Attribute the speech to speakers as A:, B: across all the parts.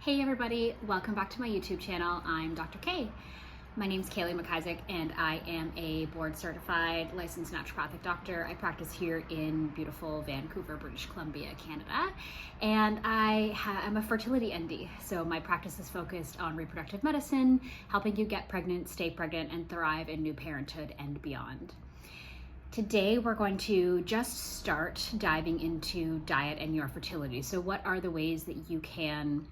A: Hey everybody, welcome back to my YouTube channel. I'm Dr. K. My name's Kaylee McIsaac and I am a board certified licensed naturopathic doctor. I practice here in beautiful Vancouver, British Columbia, Canada. And I'm a fertility ND. So my practice is focused on reproductive medicine, helping you get pregnant, stay pregnant, and thrive in new parenthood and beyond. Today, we're going to just start diving into diet and your fertility. So what are the ways that you can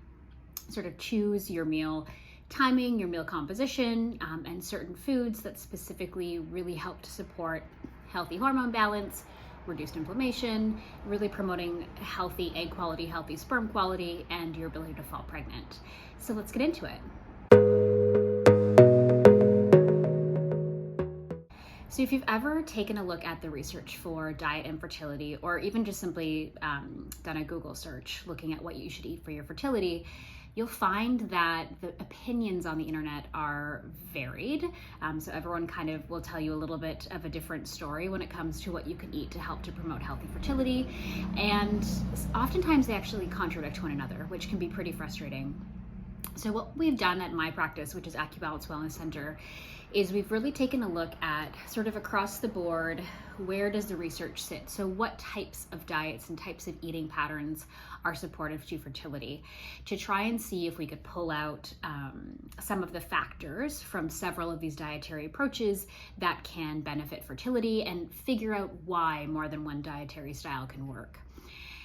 A: sort of choose your meal timing, your meal composition, and certain foods that specifically really help to support healthy hormone balance, reduced inflammation, really promoting healthy egg quality, healthy sperm quality, and your ability to fall pregnant. So let's get into it. So if you've ever taken a look at the research for diet and fertility, or even just simply done a Google search looking at what you should eat for your fertility, you'll find that the opinions on the internet are varied. So everyone kind of will tell you a little bit of a different story when it comes to what you can eat to help to promote healthy fertility. And oftentimes they actually contradict one another, which can be pretty frustrating. So what we've done at my practice, which is AcuBalance Wellness Center, is we've really taken a look at sort of across the board, where does the research sit? So what types of diets and types of eating patterns are supportive to fertility, to try and see if we could pull out some of the factors from several of these dietary approaches that can benefit fertility and figure out why more than one dietary style can work.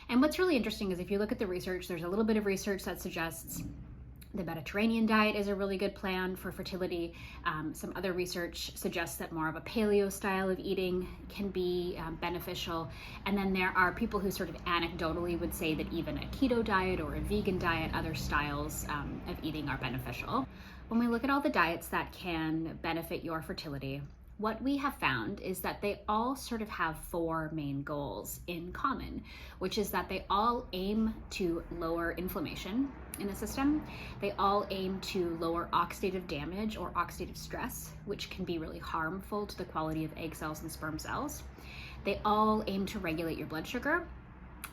A: And what's really interesting is if you look at the research, there's a little bit of research that suggests the Mediterranean diet is a really good plan for fertility. Some other research suggests that more of a paleo style of eating can be beneficial. And then there are people who sort of anecdotally would say that even a keto diet or a vegan diet, other styles of eating are beneficial. When we look at all the diets that can benefit your fertility, what we have found is that they all sort of have four main goals in common, which is that they all aim to lower inflammation in the system. They all aim to lower oxidative damage or oxidative stress, which can be really harmful to the quality of egg cells and sperm cells. They all aim to regulate your blood sugar.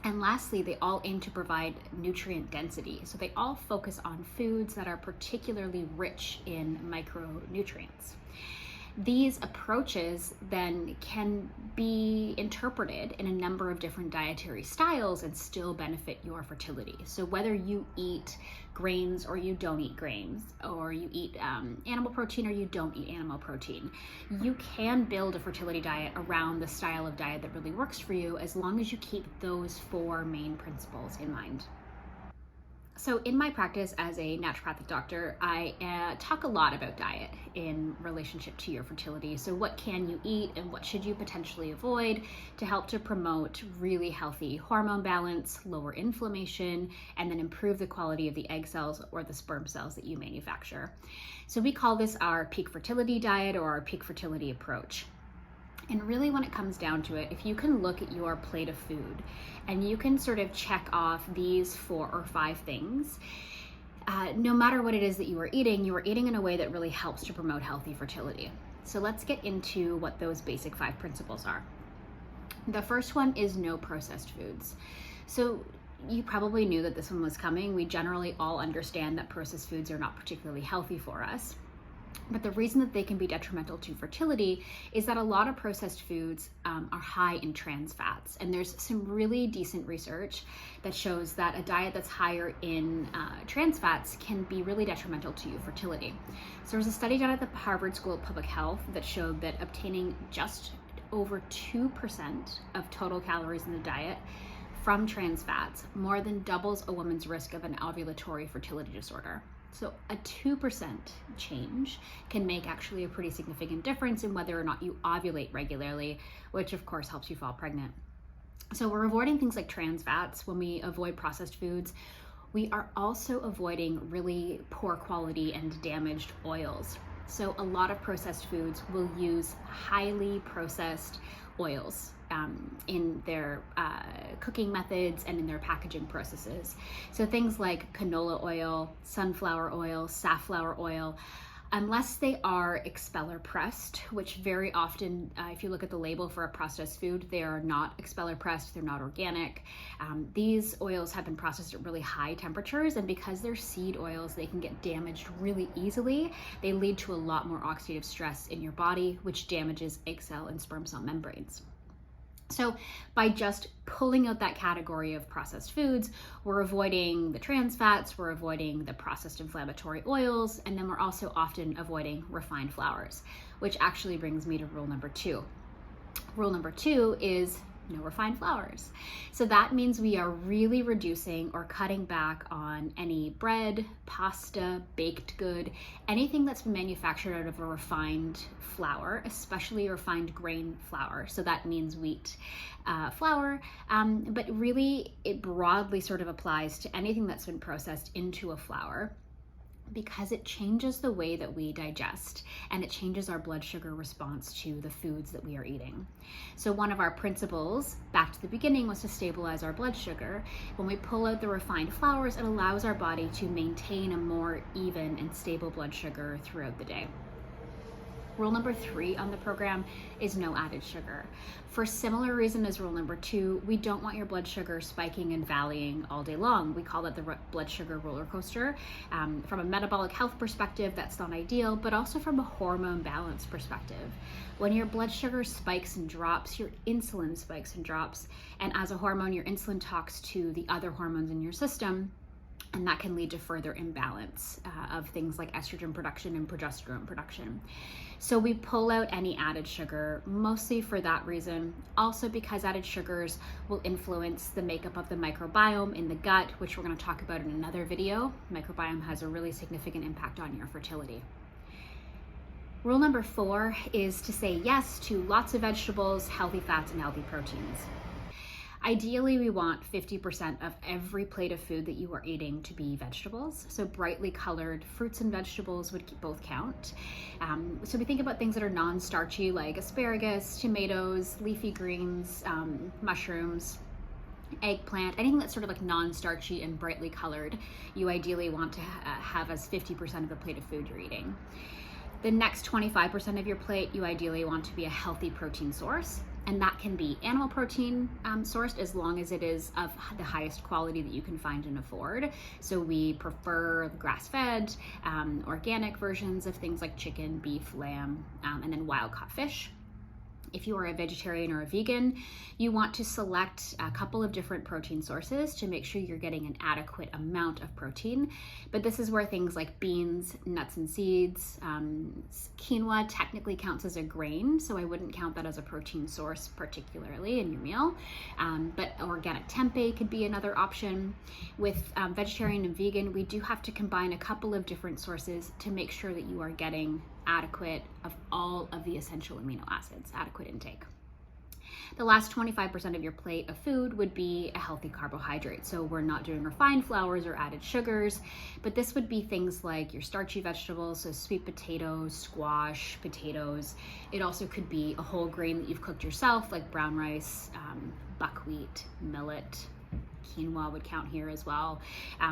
A: And lastly, they all aim to provide nutrient density. So they all focus on foods that are particularly rich in micronutrients. These approaches then can be interpreted in a number of different dietary styles and still benefit your fertility. So whether you eat grains or you don't eat grains, or you eat animal protein or you don't eat animal protein, you can build a fertility diet around the style of diet that really works for you, as long as you keep those four main principles in mind. So in my practice as a naturopathic doctor, I talk a lot about diet in relationship to your fertility. So what can you eat and what should you potentially avoid to help to promote really healthy hormone balance, lower inflammation, and then improve the quality of the egg cells or the sperm cells that you manufacture. So we call this our peak fertility diet or our peak fertility approach. And really, when it comes down to it, if you can look at your plate of food and you can sort of check off these 4 or 5 things, no matter what it is that you are eating in a way that really helps to promote healthy fertility. So let's get into what those basic 5 principles are. The first one is no processed foods. So you probably knew that this one was coming. We generally all understand that processed foods are not particularly healthy for us. But the reason that they can be detrimental to fertility is that a lot of processed foods are high in trans fats. And there's some really decent research that shows that a diet that's higher in trans fats can be really detrimental to your fertility. So there was a study done at the Harvard School of Public Health that showed that obtaining just over 2% of total calories in the diet from trans fats more than doubles a woman's risk of an ovulatory fertility disorder. So a 2% change can make actually a pretty significant difference in whether or not you ovulate regularly, which of course helps you fall pregnant. So we're avoiding things like trans fats when we avoid processed foods. We are also avoiding really poor quality and damaged oils. So a lot of processed foods will use highly processed oils in their cooking methods and in their packaging processes. So things like canola oil, sunflower oil, safflower oil. unless they are expeller pressed, which very often, if you look at the label for a processed food, they are not expeller pressed, they're not organic. These oils have been processed at really high temperatures, and because they're seed oils, they can get damaged really easily. They lead to a lot more oxidative stress in your body, which damages egg cell and sperm cell membranes. So by just pulling out that category of processed foods, we're avoiding the trans fats, we're avoiding the processed inflammatory oils, and then we're also often avoiding refined flours, which actually brings me to rule number 2. Rule number 2 is no refined flours. So that means we are really reducing or cutting back on any bread, pasta, baked good, anything that's been manufactured out of a refined flour, especially refined grain flour. So that means wheat flour, but really it broadly sort of applies to anything that's been processed into a flour, because it changes the way that we digest and it changes our blood sugar response to the foods that we are eating. So one of our principles back to the beginning was to stabilize our blood sugar. When we pull out the refined flours, it allows our body to maintain a more even and stable blood sugar throughout the day. Rule number 3 on the program is no added sugar. For similar reason as rule number 2, we don't want your blood sugar spiking and valleying all day long. We call that the blood sugar roller coaster. From a metabolic health perspective, that's not ideal, but also from a hormone balance perspective. When your blood sugar spikes and drops, your insulin spikes and drops. And as a hormone, your insulin talks to the other hormones in your system, and that can lead to further imbalance of things like estrogen production and progesterone production. So we pull out any added sugar, mostly for that reason. Also because added sugars will influence the makeup of the microbiome in the gut, which we're going to talk about in another video. Microbiome has a really significant impact on your fertility. Rule number 4 is to say yes to lots of vegetables, healthy fats, and healthy proteins. Ideally, we want 50% of every plate of food that you are eating to be vegetables. So brightly colored fruits and vegetables would both count. So we think about things that are non-starchy, like asparagus, tomatoes, leafy greens, mushrooms, eggplant, anything that's sort of like non-starchy and brightly colored, you ideally want to have as 50% of the plate of food you're eating. The next 25% of your plate, you ideally want to be a healthy protein source. And that can be animal protein sourced, as long as it is of the highest quality that you can find and afford. So we prefer grass-fed, organic versions of things like chicken, beef, lamb, and then wild-caught fish. If you are a vegetarian or a vegan, you want to select a couple of different protein sources to make sure you're getting an adequate amount of protein. But this is where things like beans, nuts and seeds, quinoa technically counts as a grain, so I wouldn't count that as a protein source particularly in your meal. But organic tempeh could be another option. With vegetarian and vegan, we do have to combine a couple of different sources to make sure that you are getting adequate of all of the essential amino acids, adequate intake. The last 25% of your plate of food would be a healthy carbohydrate. So we're not doing refined flours or added sugars, but this would be things like your starchy vegetables, so sweet potatoes, squash, potatoes. It also could be a whole grain that you've cooked yourself, like brown rice, buckwheat, millet. Quinoa would count here as well.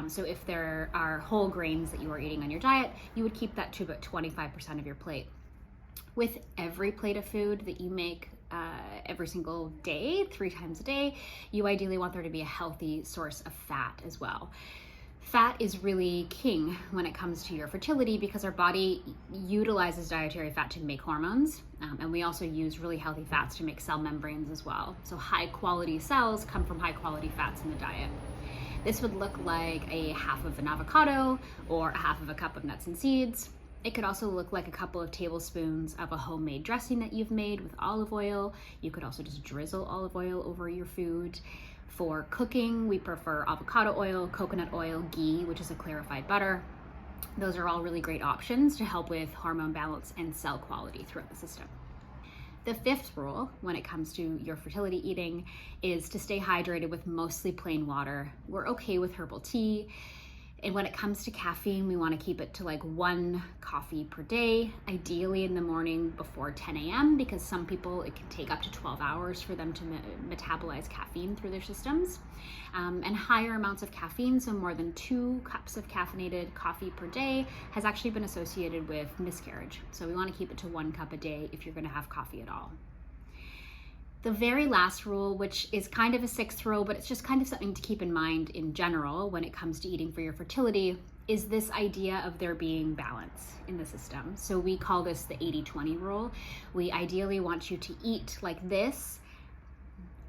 A: So if there are whole grains that you are eating on your diet, you would keep that to about 25% of your plate. With every plate of food that you make every single day, 3 times a day, you ideally want there to be a healthy source of fat as well. Fat is really king when it comes to your fertility because our body utilizes dietary fat to make hormones, and we also use really healthy fats to make cell membranes as well. So high quality cells come from high quality fats in the diet. This would look like a half of an avocado or a half of a cup of nuts and seeds. It could also look like a couple of tablespoons of a homemade dressing that you've made with olive oil. You could also just drizzle olive oil over your food. For cooking, we prefer avocado oil, coconut oil, ghee, which is a clarified butter. Those are all really great options to help with hormone balance and cell quality throughout the system. The 5th rule when it comes to your fertility eating is to stay hydrated with mostly plain water. We're okay with herbal tea. And when it comes to caffeine, we want to keep it to like 1 coffee per day, ideally in the morning before 10 a.m. because some people, it can take up to 12 hours for them to metabolize caffeine through their systems. And higher amounts of caffeine, so more than 2 cups of caffeinated coffee per day, has actually been associated with miscarriage. So we want to keep it to 1 cup a day if you're going to have coffee at all. The very last rule, which is kind of a 6th rule, but it's just kind of something to keep in mind in general when it comes to eating for your fertility, is this idea of there being balance in the system. So we call this the 80-20 rule. We ideally want you to eat like this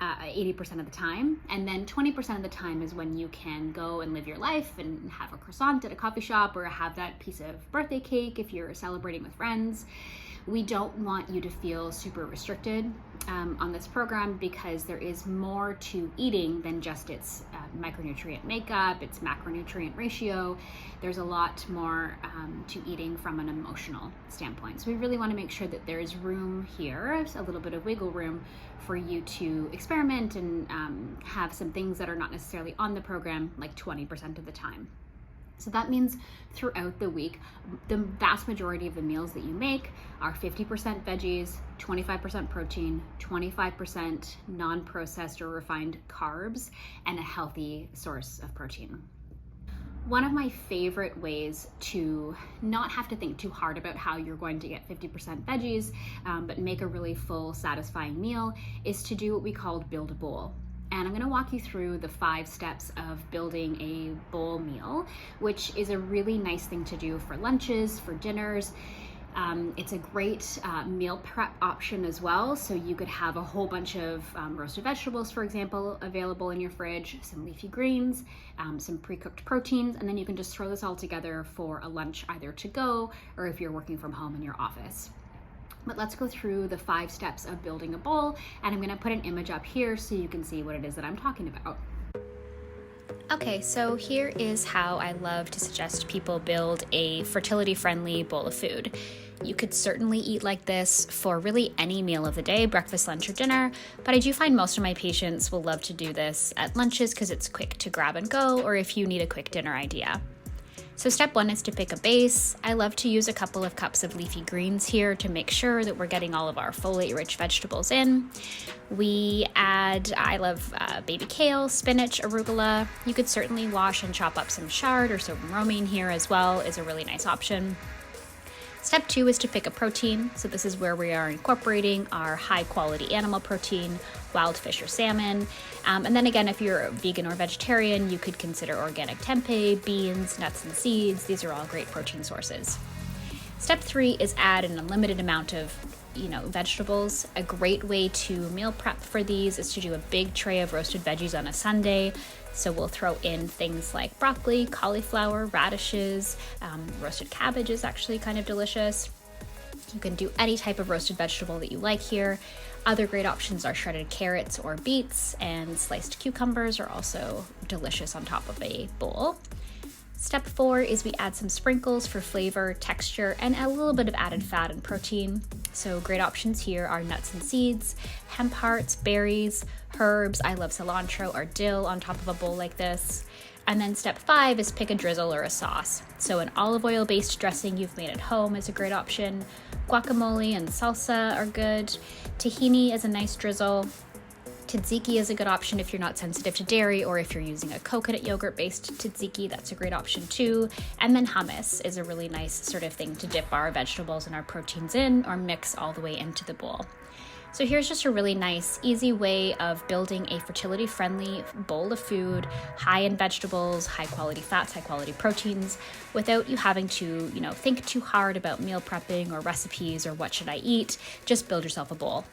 A: 80% of the time, and then 20% of the time is when you can go and live your life and have a croissant at a coffee shop or have that piece of birthday cake if you're celebrating with friends. We don't want you to feel super restricted on this program because there is more to eating than just its micronutrient makeup, its macronutrient ratio. There's a lot more to eating from an emotional standpoint. So we really want to make sure that there's room here, a little bit of wiggle room for you to experiment and have some things that are not necessarily on the program like 20% of the time. So that means throughout the week, the vast majority of the meals that you make are 50% veggies, 25% protein, 25% non-processed or refined carbs, and a healthy source of protein. One of my favorite ways to not have to think too hard about how you're going to get 50% veggies, but make a really full, satisfying meal is to do what we call build a bowl. And I'm going to walk you through the 5 steps of building a bowl meal, which is a really nice thing to do for lunches, for dinners. It's a great meal prep option as well. So you could have a whole bunch of roasted vegetables, for example, available in your fridge, some leafy greens, some pre-cooked proteins, and then you can just throw this all together for a lunch either to go or if you're working from home in your office. But let's go through the 5 steps of building a bowl, and I'm gonna put an image up here so you can see what it is that I'm talking about. Okay, so here is how I love to suggest people build a fertility-friendly bowl of food. You could certainly eat like this for really any meal of the day, breakfast, lunch, or dinner, but I do find most of my patients will love to do this at lunches because it's quick to grab and go, or if you need a quick dinner idea. So step 1 is to pick a base. I love to use a couple of cups of leafy greens here to make sure that we're getting all of our folate-rich vegetables in. I love baby kale, spinach, arugula. You could certainly wash and chop up some chard or some romaine here as well, is a really nice option. Step 2 is to pick a protein. So this is where we are incorporating our high quality animal protein, wild fish or salmon. And then again, if you're vegan or vegetarian, you could consider organic tempeh, beans, nuts and seeds. These are all great protein sources. Step 3 is add an unlimited amount of vegetables. A great way to meal prep for these is to do a big tray of roasted veggies on a Sunday. So we'll throw in things like broccoli, cauliflower, radishes, roasted cabbage is actually kind of delicious. You can do any type of roasted vegetable that you like here. Other great options are shredded carrots or beets, and sliced cucumbers are also delicious on top of a bowl. Step 4 is we add some sprinkles for flavor, texture, and a little bit of added fat and protein. So great options here are nuts and seeds, hemp hearts, berries, herbs. I love cilantro or dill on top of a bowl like this. And then step 5 is pick a drizzle or a sauce. So an olive oil based dressing you've made at home is a great option. Guacamole and salsa are good. Tahini is a nice drizzle. Tzatziki is a good option if you're not sensitive to dairy, or if you're using a coconut yogurt based tzatziki, that's a great option too. And then hummus is a really nice sort of thing to dip our vegetables and our proteins in, or mix all the way into the bowl. So here's just a really nice, easy way of building a fertility-friendly bowl of food, high in vegetables, high quality fats, high quality proteins, without you having to, think too hard about meal prepping or recipes or what should I eat. Just build yourself a bowl.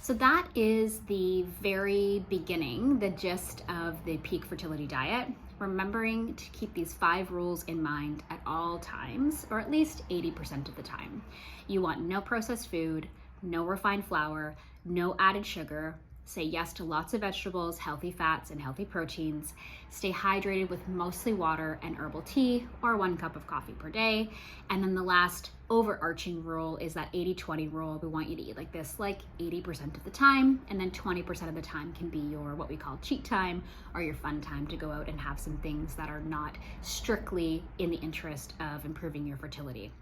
A: So that is the very beginning, the gist of the peak fertility diet. Remembering to keep these 5 rules in mind at all times, or at least 80% of the time. You want no processed food, no refined flour, no added sugar, Say yes to lots of vegetables, healthy fats, and healthy proteins. Stay hydrated with mostly water and herbal tea or 1 cup of coffee per day. And then the last overarching rule is that 80-20 rule. We want you to eat like this like 80% of the time, and then 20% of the time can be your what we call cheat time or your fun time to go out and have some things that are not strictly in the interest of improving your fertility.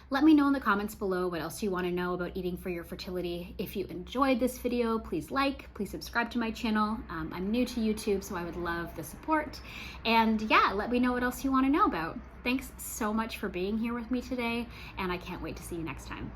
A: Let me know in the comments below what else you want to know about eating for your fertility. If you enjoyed this video, please subscribe to my channel. I'm new to YouTube, so I would love the support. And yeah, let me know what else you want to know about. Thanks so much for being here with me today, and I can't wait to see you next time.